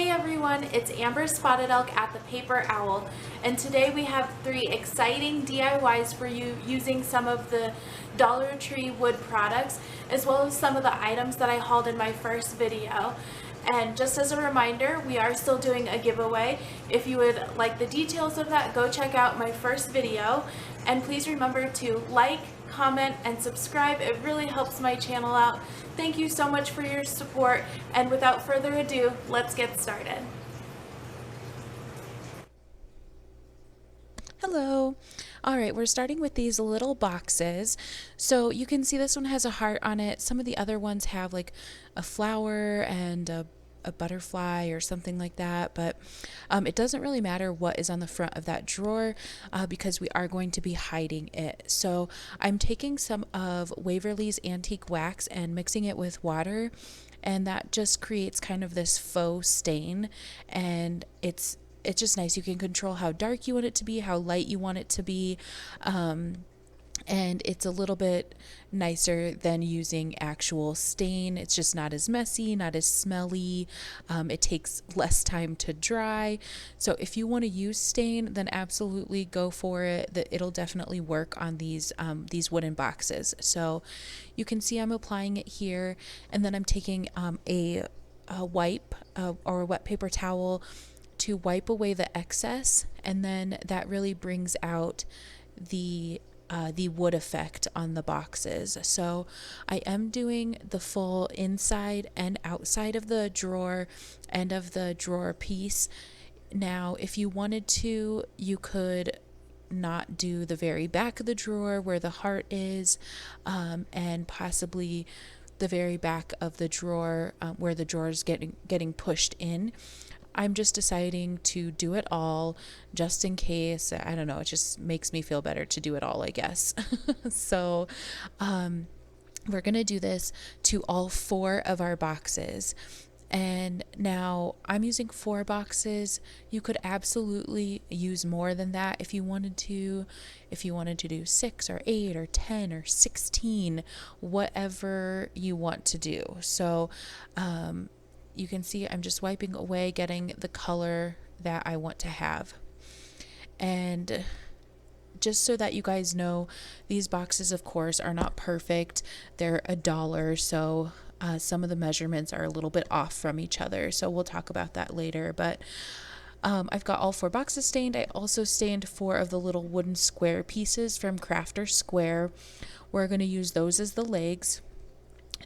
Hey everyone, it's Amber Spotted Elk at the Paper Owl, and today we have 3 exciting DIYs for you using some of the Dollar Tree wood products as well as some of the items that I hauled in my first video. And just as a reminder, we are still doing a giveaway. If you would like the details of that, go check out my first video, and please remember to like, comment, and subscribe. It really helps my channel out. Thank you so much for your support, and without further ado, let's get started. Hello. All right, we're starting with these little boxes. So you can see this one has a heart on it. Some of the other ones have like a flower and a butterfly or something like that, but it doesn't really matter what is on the front of that drawer because we are going to be hiding it. So I'm taking some of Waverly's Antique Wax and mixing it with water, and that just creates kind of this faux stain, and it's just nice. You can control how dark you want it to be, how light you want it to be, and it's a little bit nicer than using actual stain. It's just not as messy, not as smelly. It takes less time to dry. So if you want to use stain, then absolutely go for it. It'll definitely work on these wooden boxes. So you can see I'm applying it here, and then I'm taking a wipe or a wet paper towel to wipe away the excess, and then that really brings out the wood effect on the boxes. So I am doing the full inside and outside of the drawer and of the drawer piece. Now, if you wanted to, you could not do the very back of the drawer where the heart is, and possibly the very back of the drawer where the drawer is getting pushed in. I'm just deciding to do it all just in case. I don't know, it just makes me feel better to do it all, I guess. So we're going to do this to all 4 of our boxes. And now I'm using 4 boxes. You could absolutely use more than that if you wanted to. If you wanted to do 6 or 8 or 10 or 16, whatever you want to do. So you can see I'm just wiping away, getting the color that I want to have. And just so that you guys know, these boxes, of course, are not perfect. They're $1, so some of the measurements are a little bit off from each other. So we'll talk about that later. But I've got all 4 boxes stained. I also stained 4 of the little wooden square pieces from Crafter Square. We're going to use those as the legs.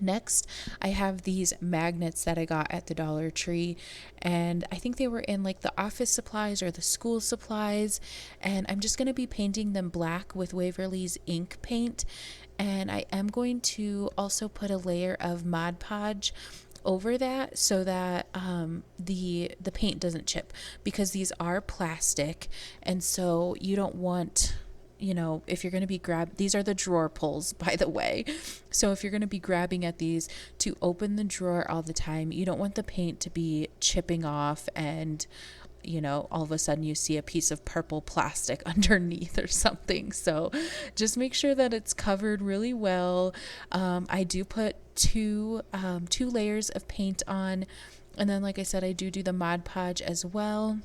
Next, I have these magnets that I got at the Dollar Tree, and I think they were in like the office supplies or the school supplies, and I'm just going to be painting them black with Waverly's ink paint, and I am going to also put a layer of Mod Podge over that so that the paint doesn't chip, because these are plastic, and so you don't want, you know, if you're going to be these are the drawer pulls, by the way. So if you're going to be grabbing at these to open the drawer all the time, you don't want the paint to be chipping off and, you know, all of a sudden you see a piece of purple plastic underneath or something. So just make sure that it's covered really well. I do put two layers of paint on, and then like I said, I do the Mod Podge as well.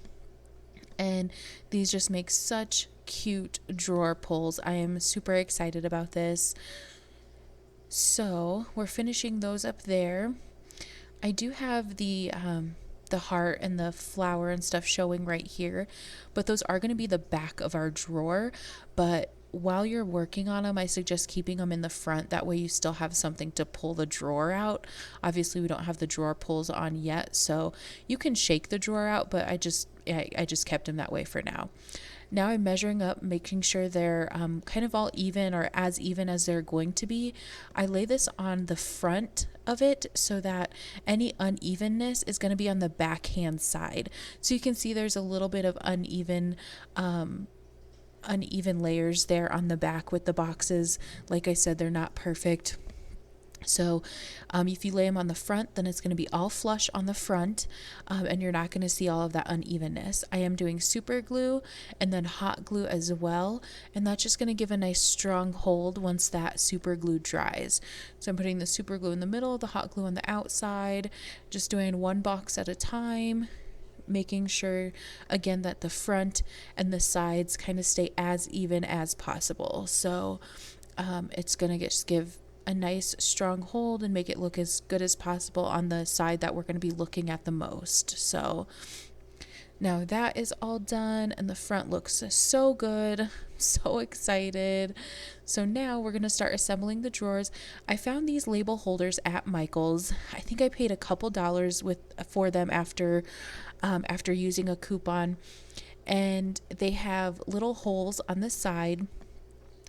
And these just make such cute drawer pulls. I am super excited about this. So we're finishing those up there. I do have the heart and the flower and stuff showing right here, but those are going to be the back of our drawer. But while you're working on them, I suggest keeping them in the front. That way you still have something to pull the drawer out. Obviously we don't have the drawer pulls on yet, so you can shake the drawer out, but I just kept them that way for now. Now I'm measuring up, making sure they're kind of all even, or as even as they're going to be. I lay this on the front of it so that any unevenness is going to be on the backhand side. So you can see there's a little bit of uneven layers there on the back with the boxes. Like I said, they're not perfect. So if you lay them on the front, then it's going to be all flush on the front, and you're not going to see all of that unevenness. I am doing super glue and then hot glue as well, and that's just going to give a nice strong hold once that super glue dries. So I'm putting the super glue in the middle, the hot glue on the outside, just doing 1 box at a time. making sure again that the front and the sides kind of stay as even as possible. So it's gonna just give a nice strong hold and make it look as good as possible on the side that we're going to be looking at the most. So now that is all done and the front looks so good. I'm so excited. So now we're going to start assembling the drawers. I found these label holders at Michael's. I think I paid a couple dollars for them after using a coupon, and they have little holes on the side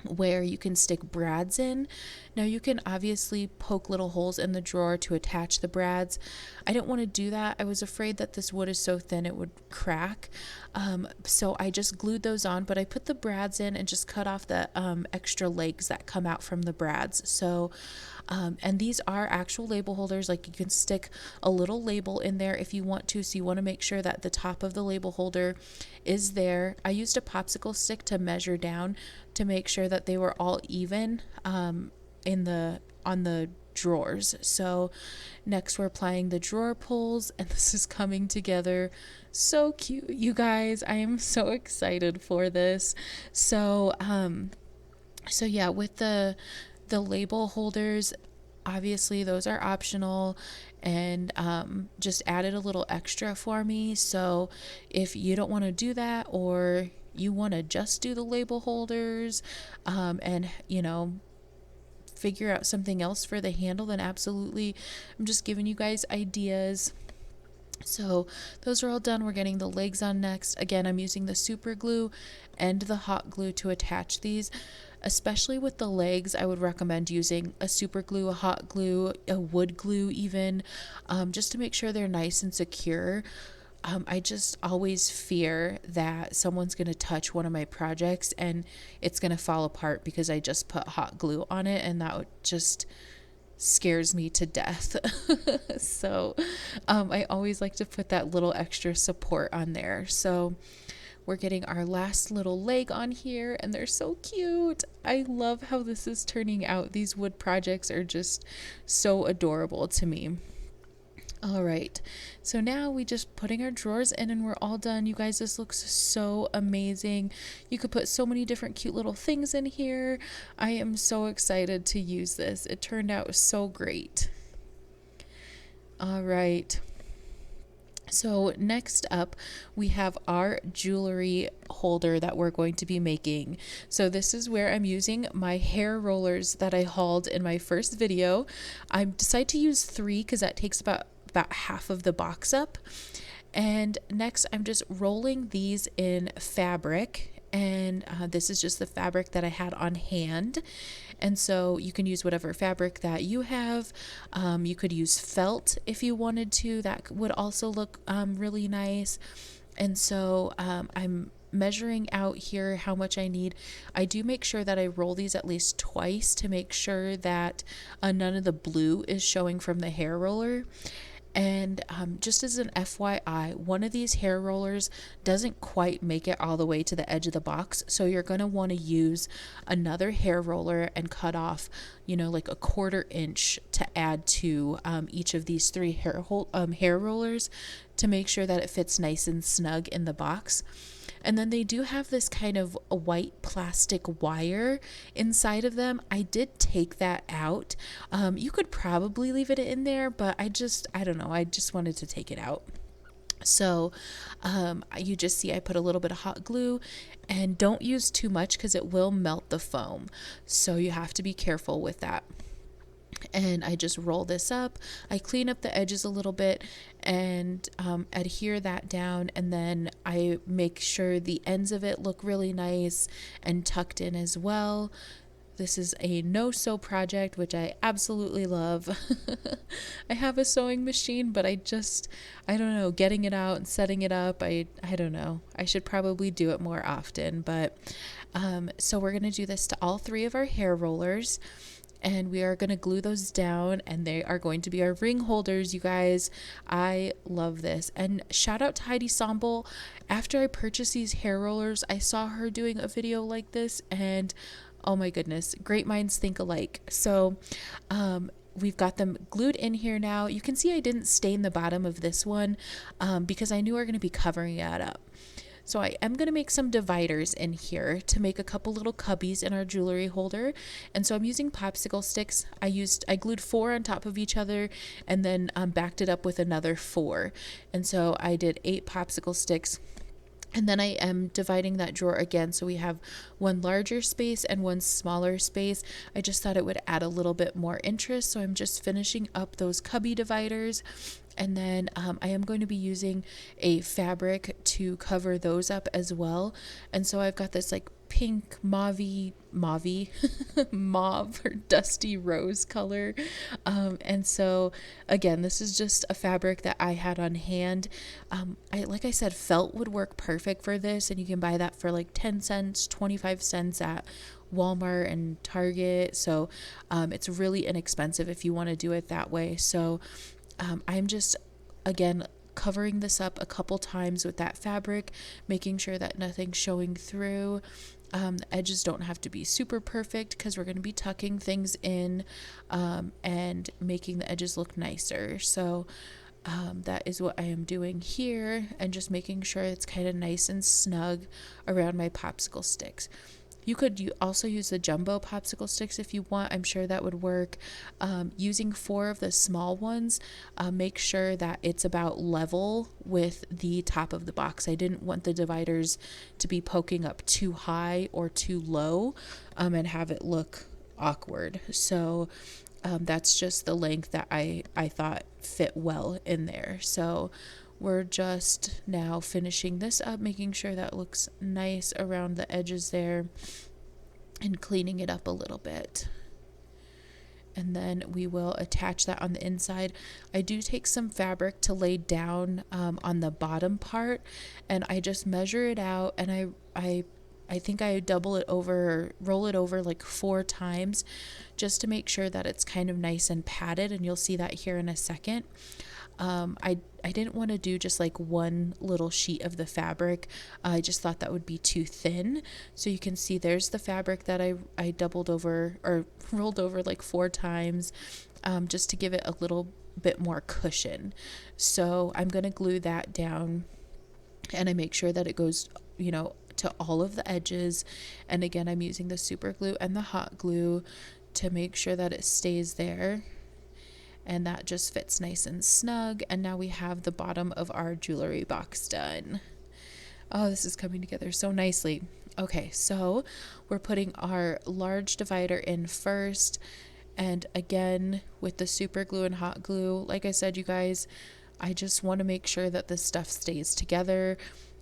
where you can stick brads in. Now you can obviously poke little holes in the drawer to attach the brads. I didn't want to do that. I was afraid that this wood is so thin it would crack. So I just glued those on, but I put the brads in and just cut off the extra legs that come out from the brads. So and these are actual label holders. Like, you can stick a little label in there if you want to. So you want to make sure that the top of the label holder is there. I used a popsicle stick to measure down to make sure that they were all even on the drawers. So next we're applying the drawer pulls, and this is coming together so cute, you guys. I am so excited for this. So yeah, with the label holders, obviously those are optional, and just added a little extra for me. So if you don't want to do that, or you want to just do the label holders and figure out something else for the handle, then absolutely, I'm just giving you guys ideas. So those are all done. We're getting the legs on next. Again, I'm using the super glue and the hot glue to attach these. Especially with the legs, I would recommend using a super glue, a hot glue, a wood glue even, just to make sure they're nice and secure. I just always fear that someone's going to touch one of my projects and it's going to fall apart because I just put hot glue on it, and that just scares me to death. So I always like to put that little extra support on there. So we're getting our last little leg on here, and they're so cute. I love how this is turning out. These wood projects are just so adorable to me. All right, so now we just putting our drawers in and we're all done. You guys, this looks so amazing. You could put so many different cute little things in here. I am so excited to use this. It turned out so great. All right. So next up, we have our jewelry holder that we're going to be making. So this is where I'm using my hair rollers that I hauled in my first video. I decided to use 3 because that takes about half of the box up. And next, I'm just rolling these in fabric. And this is just the fabric that I had on hand. And so you can use whatever fabric that you have. You could use felt if you wanted to. That would also look really nice. And so I'm measuring out here how much I need. I do make sure that I roll these at least twice to make sure that none of the blue is showing from the hair roller. And just as an FYI, one of these hair rollers doesn't quite make it all the way to the edge of the box. So you're going to want to use another hair roller and cut off, like a 1/4 inch to add to each of these 3 hair rollers to make sure that it fits nice and snug in the box. And then they do have this kind of a white plastic wire inside of them. I did take that out. You could probably leave it in there, but I don't know. I just wanted to take it out. So you just see I put a little bit of hot glue, and don't use too much because it will melt the foam. So you have to be careful with that. And I just roll this up. I clean up the edges a little bit and adhere that down, and then I make sure the ends of it look really nice and tucked in as well. This is a no-sew project, which I absolutely love. I have a sewing machine, but I don't know, getting it out and setting it up, I don't know. I should probably do it more often, but so we're going to do this to all 3 of our hair rollers. And we are going to glue those down, and they are going to be our ring holders, you guys. I love this. And shout out to Heidi Sombel. After I purchased these hair rollers, I saw her doing a video like this, and oh my goodness, great minds think alike. So we've got them glued in here now. You can see I didn't stain the bottom of this one because I knew we were going to be covering it up. So I am going to make some dividers in here to make a couple little cubbies in our jewelry holder. And so I'm using popsicle sticks. I glued 4 on top of each other and then backed it up with another 4. And so I did 8 popsicle sticks. And then I am dividing that drawer again, so we have one larger space and one smaller space. I just thought it would add a little bit more interest, so I'm just finishing up those cubby dividers. And then I am going to be using a fabric to cover those up as well. And so I've got this like pink mauve or dusty rose color. And so again, this is just a fabric that I had on hand. Like I said, felt would work perfect for this, and you can buy that for like 10 cents, 25 cents at Walmart and Target. So it's really inexpensive if you want to do it that way. So I'm just, again, covering this up a couple times with that fabric, making sure that nothing's showing through. The edges don't have to be super perfect because we're going to be tucking things in and making the edges look nicer. So that is what I am doing here, and just making sure it's kind of nice and snug around my popsicle sticks. You could also use the jumbo popsicle sticks if you want. I'm sure that would work. Using 4 of the small ones, make sure that it's about level with the top of the box. I didn't want the dividers to be poking up too high or too low and have it look awkward. So that's just the length that I thought fit well in there. So we're just now finishing this up, making sure that looks nice around the edges there and cleaning it up a little bit. And then we will attach that on the inside. I do take some fabric to lay down on the bottom part, and I just measure it out, and I think I double it over, roll it over like 4 times just to make sure that it's kind of nice and padded, and you'll see that here in a second. I didn't want to do just like one little sheet of the fabric. I just thought that would be too thin. So you can see there's the fabric that I doubled over or rolled over like 4 times just to give it a little bit more cushion. So I'm going to glue that down, and I make sure that it goes, to all of the edges. And again, I'm using the super glue and the hot glue to make sure that it stays there. And that just fits nice and snug. And now we have the bottom of our jewelry box done. Oh, this is coming together so nicely. Okay, so we're putting our large divider in first. And again, with the super glue and hot glue, like I said, you guys, I just want to make sure that this stuff stays together.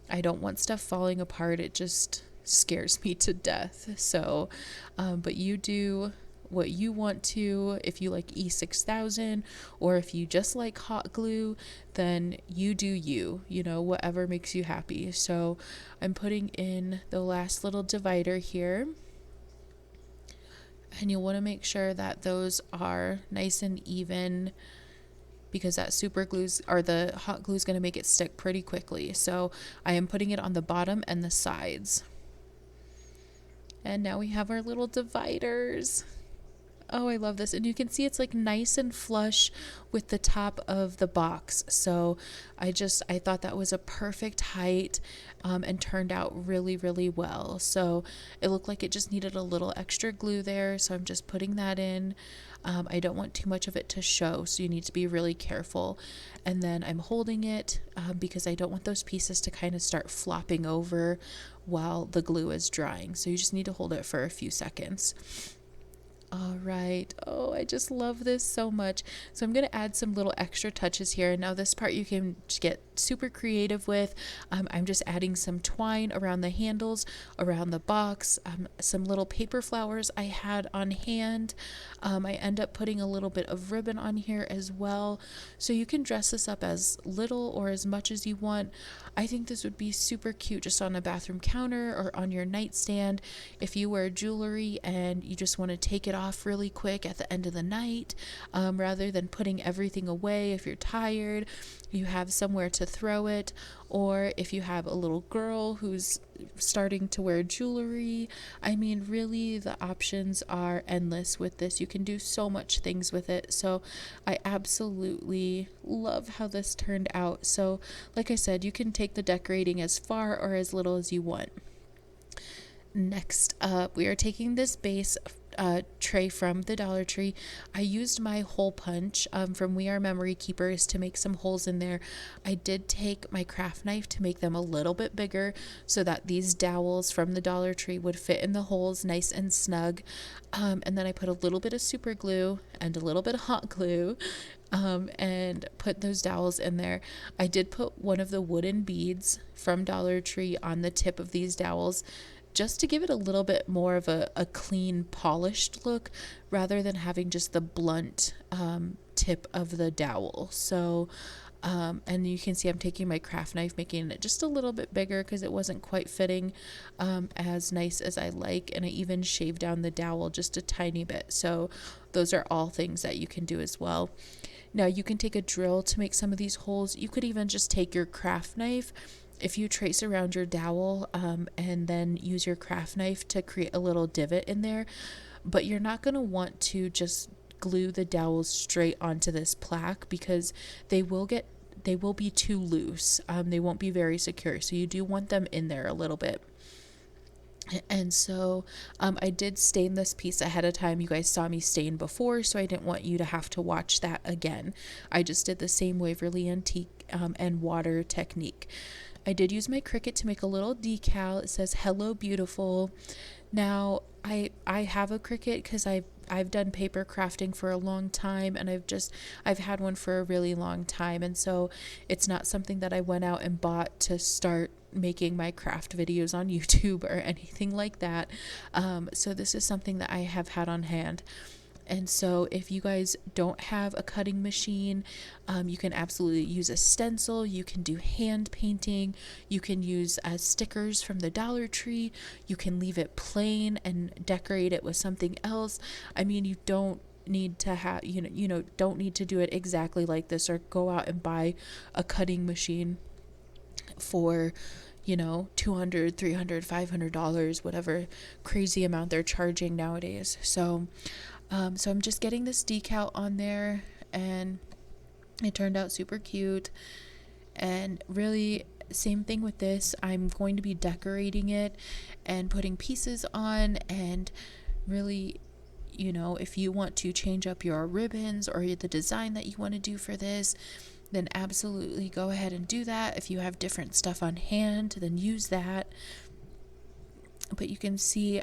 I don't want stuff falling apart. It just scares me to death. So, but you do what you want to. If you like E6000, or if you just like hot glue, then you do whatever makes you happy. So I'm putting in the last little divider here, and you'll want to make sure that those are nice and even, because that super glue's or the hot glue is going to make it stick pretty quickly. So I am putting it on the bottom and the sides. And now we have our little dividers. Oh, I love this. And you can see it's like nice and flush with the top of the box. So I thought that was a perfect height and turned out really, really well. So it looked like it just needed a little extra glue there. So I'm just putting that in. I don't want too much of it to show, so you need to be really careful. And then I'm holding it because I don't want those pieces to kind of start flopping over while the glue is drying. So you just need to hold it for a few seconds. All right. Oh, I just love this so much. So I'm going to add some little extra touches here. Now this part you can get super creative with. I'm just adding some twine around the handles, around the box, some little paper flowers I had on hand. I end up putting a little bit of ribbon on here as well. So you can dress this up as little or as much as you want. I think this would be super cute just on a bathroom counter or on your nightstand. If you wear jewelry and you just want to take it off really quick at the end of the night, rather than putting everything away if you're tired. you have somewhere to throw it, or if you have a little girl who's starting to wear jewelry. I mean, really, the options are endless with this. You can do so much things with it. So I absolutely love how this turned out. So like I said, you can take the decorating as far or as little as you want. Next up, we are taking this base tray from the Dollar Tree. I used my hole punch from We Are Memory Keepers to make some holes in there. I did take my craft knife to make them a little bit bigger so that these dowels from the Dollar Tree would fit in the holes nice and snug. And then I put a little bit of super glue and a little bit of hot glue and put those dowels in there. I did put one of the wooden beads from Dollar Tree on the tip of these dowels, just to give it a little bit more of a clean, polished look rather than having just the blunt tip of the dowel. So, and you can see I'm taking my craft knife, making it just a little bit bigger because it wasn't quite fitting as nice as I like. And I even shaved down the dowel just a tiny bit. So those are all things that you can do as well. Now you can take a drill to make some of these holes. You could even just take your craft knife. If you trace around your dowel and then use your craft knife to create a little divot in there, but you're not going to want to just glue the dowels straight onto this plaque because they will be too loose. They won't be very secure. So you do want them in there a little bit. And so I did stain this piece ahead of time. You guys saw me stain before, so I didn't want you to have to watch that again. I just did the same Waverly Antique and water technique. I did use my Cricut to make a little decal. It says "Hello Beautiful." Now I have a Cricut because I've done paper crafting for a long time, and I've had one for a really long time, and so it's not something that I went out and bought to start making my craft videos on YouTube or anything like that. So this is something that I have had on hand. And so if you guys don't have a cutting machine, you can absolutely use a stencil. You can do hand painting. You can use stickers from the Dollar Tree. You can leave it plain and decorate it with something else. I mean, you don't need to have, don't need to do it exactly like this or go out and buy a cutting machine for $200, $300, $500, whatever crazy amount they're charging nowadays. So I'm just getting this decal on there, and it turned out super cute. And really, same thing with this. I'm going to be decorating it and putting pieces on, and really, if you want to change up your ribbons or the design that you want to do for this, then absolutely go ahead and do that. If you have different stuff on hand, then use that. But you can see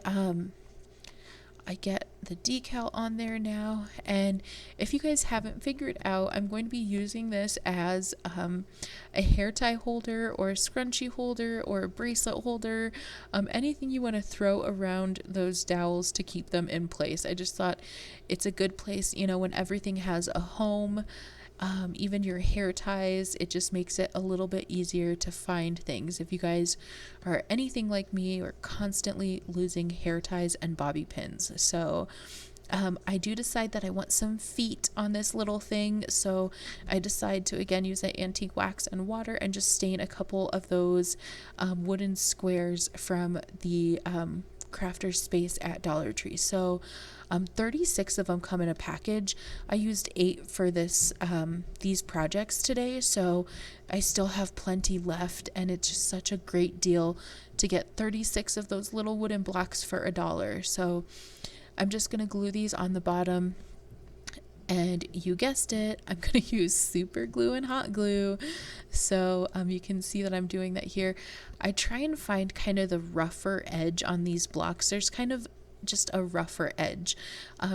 I get the decal on there now, and if you guys haven't figured out, I'm going to be using this as a hair tie holder or a scrunchie holder or a bracelet holder, anything you want to throw around those dowels to keep them in place. I just thought it's a good place, when everything has a home. Even your hair ties, it just makes it a little bit easier to find things. If you guys are anything like me, or constantly losing hair ties and bobby pins. So I do decide that I want some feet on this little thing. So I decide to again use that antique wax and water and just stain a couple of those wooden squares from the Crafter Space at Dollar Tree. So 36 of them come in a package. I used 8 for these projects today, so I still have plenty left, and it's just such a great deal to get 36 of those little wooden blocks for $1. So I'm just gonna glue these on the bottom, and you guessed it, I'm gonna use super glue and hot glue. So you can see that I'm doing that here. I try and find kind of the rougher edge on these blocks. There's kind of just a rougher edge.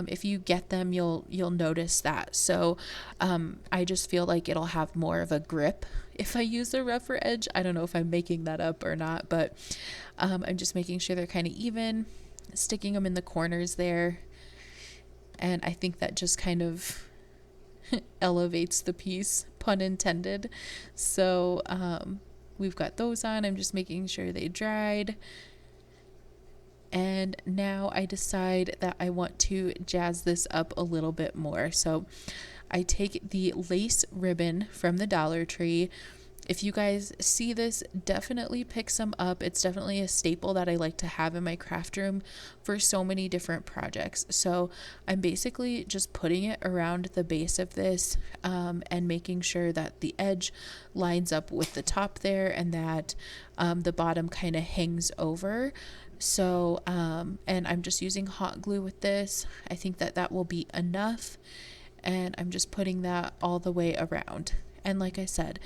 If you get them, you'll notice that. So I just feel like it'll have more of a grip if I use a rougher edge. I don't know if I'm making that up or not, but I'm just making sure they're kind of even, sticking them in the corners there. And I think that just kind of elevates the piece, pun intended. So we've got those on. I'm just making sure they dried. And now I decide that I want to jazz this up a little bit more. So I take the lace ribbon from the Dollar Tree. If you guys see this, definitely pick some up. It's definitely a staple that I like to have in my craft room for so many different projects. So I'm basically just putting it around the base of this and making sure that the edge lines up with the top there, and that the bottom kind of hangs over. So, and I'm just using hot glue with this. I think that that will be enough. And I'm just putting that all the way around. And like I said,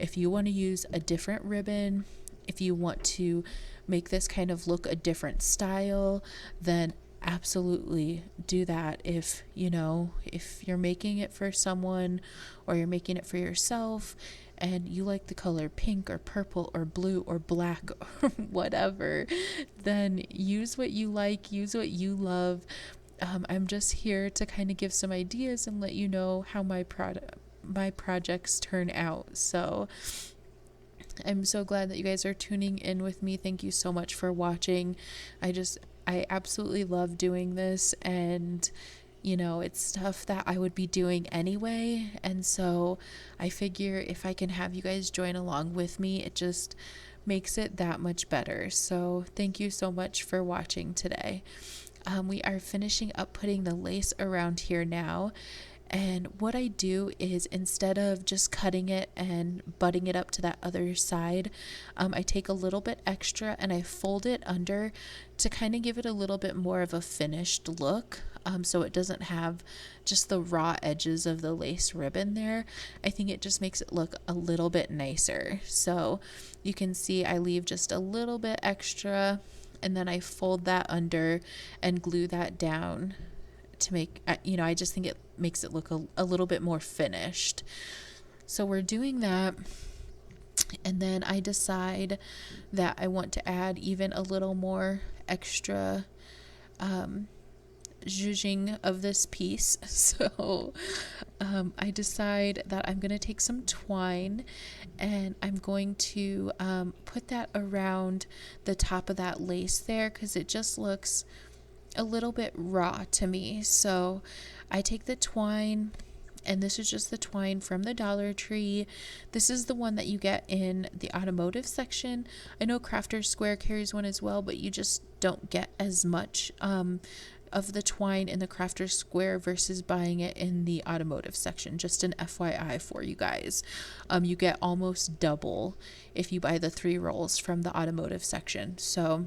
if you want to use a different ribbon, if you want to make this kind of look a different style, then absolutely do that. If if you're making it for someone or you're making it for yourself and you like the color pink or purple or blue or black or whatever, then use what you like, use what you love. I'm just here to kind of give some ideas and let you know how my projects turn out. So I'm so glad that you guys are tuning in with me. Thank you so much for watching. I absolutely love doing this, and it's stuff that I would be doing anyway. And so I figure if I can have you guys join along with me, it just makes it that much better. So thank you so much for watching today. We are finishing up putting the lace around here now. And what I do is, instead of just cutting it and butting it up to that other side, I take a little bit extra and I fold it under to kind of give it a little bit more of a finished look. So it doesn't have just the raw edges of the lace ribbon there. I think it just makes it look a little bit nicer. So you can see I leave just a little bit extra, and then I fold that under and glue that down to make, I just think it makes it look a little bit more finished. So we're doing that. And then I decide that I want to add even a little more extra zhuzhing of this piece. So I decide that I'm going to take some twine and I'm going to put that around the top of that lace there, because it just looks a little bit raw to me. So I take the twine, and this is just the twine from the Dollar Tree. This is the one that you get in the automotive section. I know Crafter's Square carries one as well, but you just don't get as much of the twine in the Crafter's Square versus buying it in the automotive section. Just an FYI for you guys. You get almost double if you buy the 3 rolls from the automotive section. So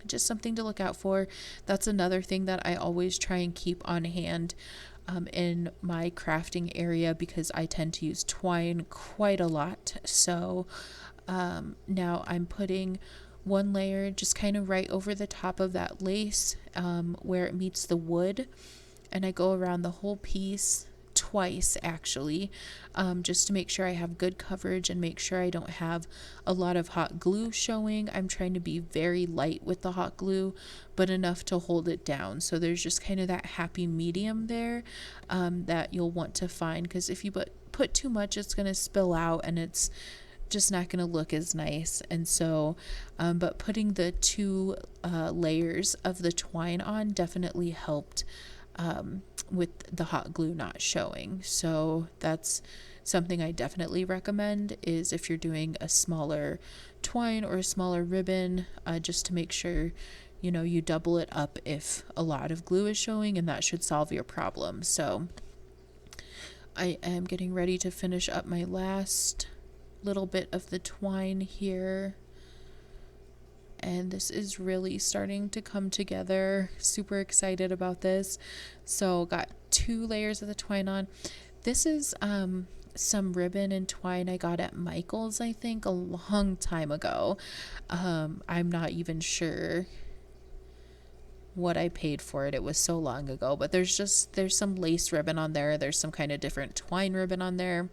just something to look out for. That's another thing that I always try and keep on hand in my crafting area, because I tend to use twine quite a lot. So now I'm putting one layer just kind of right over the top of that lace where it meets the wood, and I go around the whole piece twice actually, just to make sure I have good coverage and make sure I don't have a lot of hot glue showing. I'm trying to be very light with the hot glue, but enough to hold it down. So there's just kind of that happy medium there that you'll want to find, because if you put too much, it's going to spill out and it's just not going to look as nice. And so but putting the 2 layers of the twine on definitely helped with the hot glue not showing. So that's something I definitely recommend, is if you're doing a smaller twine or a smaller ribbon, just to make sure you double it up if a lot of glue is showing, and that should solve your problem. So I am getting ready to finish up my last little bit of the twine here, and this is really starting to come together. Super excited about this. So got 2 layers of the twine on. This is some ribbon and twine I got at Michael's, I think a long time ago. I'm not even sure what I paid for it. It was so long ago, but there's some lace ribbon on there. There's some kind of different twine ribbon on there.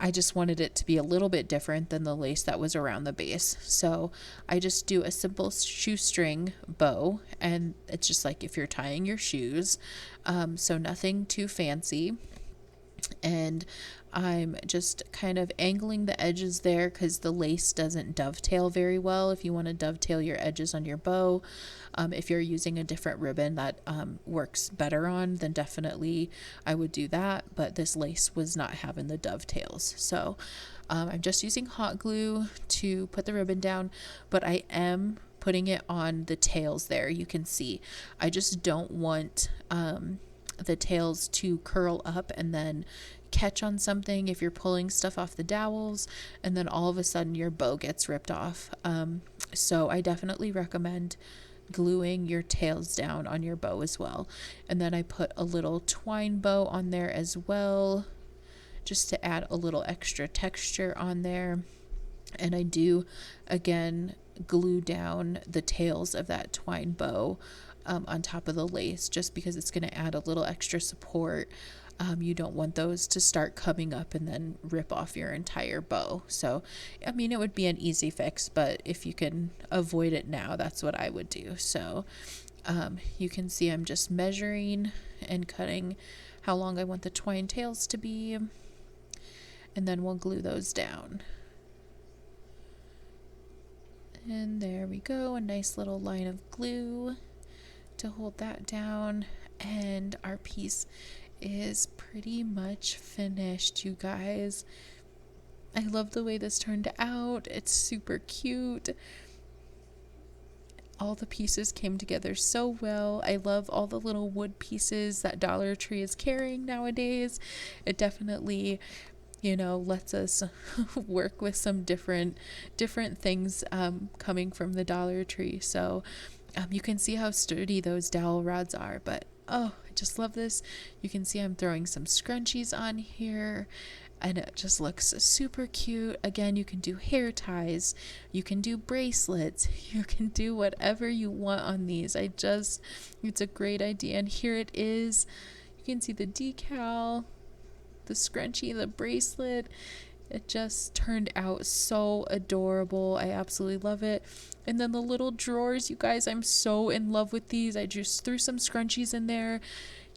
I just wanted it to be a little bit different than the lace that was around the base. So I just do a simple shoestring bow, and it's just like if you're tying your shoes. So nothing too fancy. and I'm just kind of angling the edges there because the lace doesn't dovetail very well. If you want to dovetail your edges on your bow, if you're using a different ribbon that works better on, then definitely I would do that. But this lace was not having the dovetails. So I'm just using hot glue to put the ribbon down, but I am putting it on the tails there. You can see I just don't want the tails to curl up and then catch on something if you're pulling stuff off the dowels, and then all of a sudden your bow gets ripped off. So I definitely recommend gluing your tails down on your bow as well. And then I put a little twine bow on there as well, just to add a little extra texture on there. And I do again glue down the tails of that twine bow on top of the lace, just because it's going to add a little extra support. You don't want those to start coming up and then rip off your entire bow. So, I mean, it would be an easy fix, but if you can avoid it now, that's what I would do. So, you can see I'm just measuring and cutting how long I want the twine tails to be, and then we'll glue those down. And there we go, a nice little line of glue to hold that down, and our piece is pretty much finished, you guys. I love the way this turned out. It's super cute. All the pieces came together so well. I love all the little wood pieces that Dollar Tree is carrying nowadays. It definitely, you know, lets us work with some different things coming from the Dollar Tree. So you can see how sturdy those dowel rods are, but oh, I just love this. You can see I'm throwing some scrunchies on here, and it just looks super cute. Again, you can do hair ties, you can do bracelets, you can do whatever you want on these. It's a great idea. And here it is. You can see the decal, the scrunchie, the bracelet. It just turned out so adorable. I absolutely love it. And then the little drawers, you guys, I'm so in love with these. I just threw some scrunchies in there.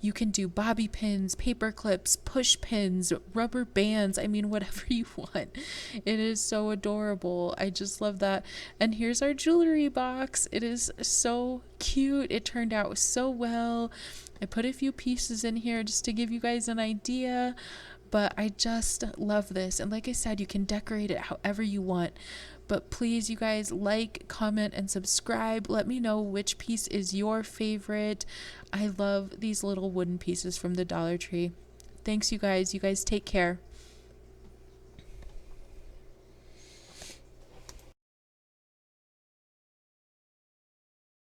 You can do bobby pins, paper clips, push pins, rubber bands. I mean, whatever you want. It is so adorable. I just love that. And here's our jewelry box. It is so cute. It turned out so well. I put a few pieces in here just to give you guys an idea. But I just love this. And like I said, you can decorate it however you want. But please, you guys, like, comment, and subscribe. Let me know which piece is your favorite. I love these little wooden pieces from the Dollar Tree. Thanks, you guys. You guys take care.